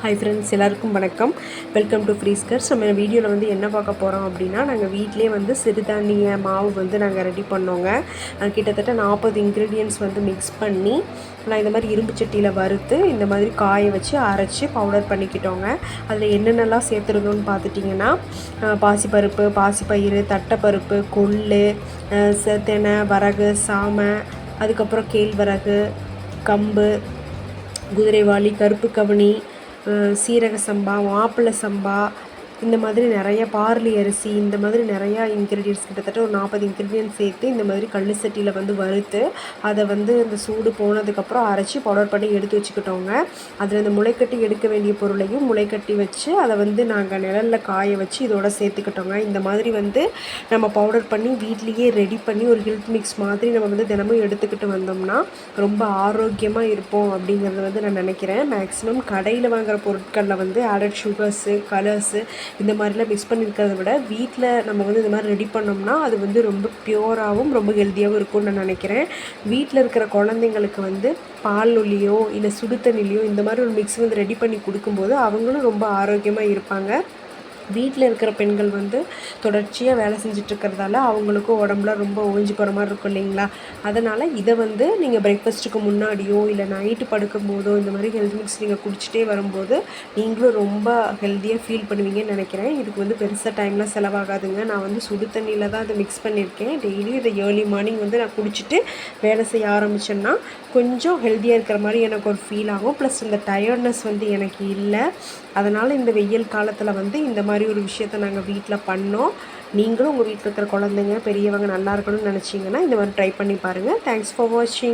Hi friends, எல்லாருக்கும் வணக்கம். Welcome to Friskers. நம்ம வீடியோவில் வந்து என்ன பார்க்க போகிறோம் அப்படின்னா, நாங்கள் வீட்டிலே வந்து சிறுதானிய மாவு வந்து நாங்கள் ரெடி பண்ணோங்க. கிட்டத்தட்ட 40 இன்க்ரீடியன்ட்ஸ் வந்து மிக்ஸ் பண்ணி நான் இந்த மாதிரி இரும்பு சட்டியில் வறுத்து இந்த மாதிரி காய வச்சு அரைச்சி பவுடர் பண்ணிக்கிட்டோங்க. அதில் என்னென்னலாம் சேர்த்துருந்தோன்னு பார்த்துட்டிங்கன்னா, பாசிப்பருப்பு, பாசிப்பயிறு, தட்டைப்பருப்பு, கொள்ளு, தினை, வரகு, சாமை, அதுக்கப்புறம் கேழ்வரகு, கம்பு, குதிரைவாலி, கருப்பு கவுனி, சீரக சம்பா, மாப்பிள்ளை சம்பா, இந்த மாதிரி நிறைய பார்லி அரிசி, இந்த மாதிரி நிறையா இன்க்ரீடியன்ட்ஸ் கிட்டத்தட்ட ஒரு 40 இன்க்ரீடியன்ட்ஸ் சேர்த்து இந்த மாதிரி கல் சட்டியில் வந்து வறுத்து அதை வந்து இந்த சூடு போனதுக்கப்புறம் அரைச்சி பவுடர் பண்ணி எடுத்து வச்சுக்கிட்டோங்க. அதில் இந்த முளைக்கட்டி எடுக்க வேண்டிய பொருளையும் முளைக்கட்டி வச்சு அதை வந்து நாங்கள் நிழலில் காய வச்சு இதோட சேர்த்துக்கிட்டோங்க. இந்த மாதிரி வந்து நம்ம பவுடர் பண்ணி வீட்லேயே ரெடி பண்ணி ஒரு ஹெல்த் மிக்ஸ் மாதிரி நம்ம வந்து தினமும் எடுத்துக்கிட்டு வந்தோம்னா ரொம்ப ஆரோக்கியமாக இருப்போம் அப்படிங்கிறது வந்து நான் நினைக்கிறேன். மேக்ஸிமம் கடையில் வாங்குகிற பொருட்களில் வந்து ஆடட் சுகர்ஸு, கலர்ஸு இந்த மாதிரிலாம் மிக்ஸ் பண்ணியிருக்கிறத விட வீட்டில் நம்ம வந்து இந்த மாதிரி ரெடி பண்ணோம்னா அது வந்து ரொம்ப பியூராகவும் ரொம்ப ஹெல்த்தியாகவும் இருக்கும்னு நான் நினைக்கிறேன். வீட்டில் இருக்கிற குழந்தைங்களுக்கு வந்து பால்லையோ இல்லை சுடு தண்ணிலையோ இந்த மாதிரி ஒரு மிக்ஸ் வந்து ரெடி பண்ணி கொடுக்கும்போது அவங்களும் ரொம்ப ஆரோக்கியமாக இருப்பாங்க. வீட்டில் இருக்கிற பெண்கள் வந்து தொடர்ச்சியாக வேலை செஞ்சிட்ருக்கிறதால அவங்களுக்கும் உடம்புல ரொம்ப ஓஞ்சி போகிற மாதிரி இருக்கும் இல்லைங்களா? அதனால் இதை வந்து நீங்கள் பிரேக்ஃபாஸ்ட்டுக்கு முன்னாடியோ இல்லை நைட்டு படுக்கும் போதோ இந்த மாதிரி ஹெல்த் மிக்ஸ் நீங்கள் குடிச்சிட்டே வரும்போது நீங்களும் ரொம்ப ஹெல்த்தியாக ஃபீல் பண்ணுவீங்கன்னு நினைக்கிறேன். இதுக்கு வந்து பெருசாக டைம்லாம் செலவாகாதுங்க. நான் வந்து சுடு தண்ணியில் தான் அதை மிக்ஸ் பண்ணியிருக்கேன். டெய்லி இதை ஏர்லி மார்னிங் வந்து நான் குடிச்சிட்டு வேலை செய்ய ஆரம்பித்தேன்னா கொஞ்சம் ஹெல்த்தியாக இருக்கிற மாதிரி எனக்கு ஒரு ஃபீல் ஆகும். ப்ளஸ் இந்த டயர்ட்னஸ் வந்து எனக்கு இல்லை. அதனால் இந்த வெயில் காலத்தில் வந்து இந்த மாதிரி ஒரு விஷயத்த நாங்கள் வீட்டில் பண்ணோம். நீங்களும் உங்கள் வீட்டில் இருக்கிற குழந்தைங்க பெரியவங்க நல்லா இருக்கணும்னு நினச்சிங்கன்னா இந்த மாதிரி ட்ரை பண்ணி பாருங்கள். தேங்க்ஸ் ஃபார் வாட்சிங்.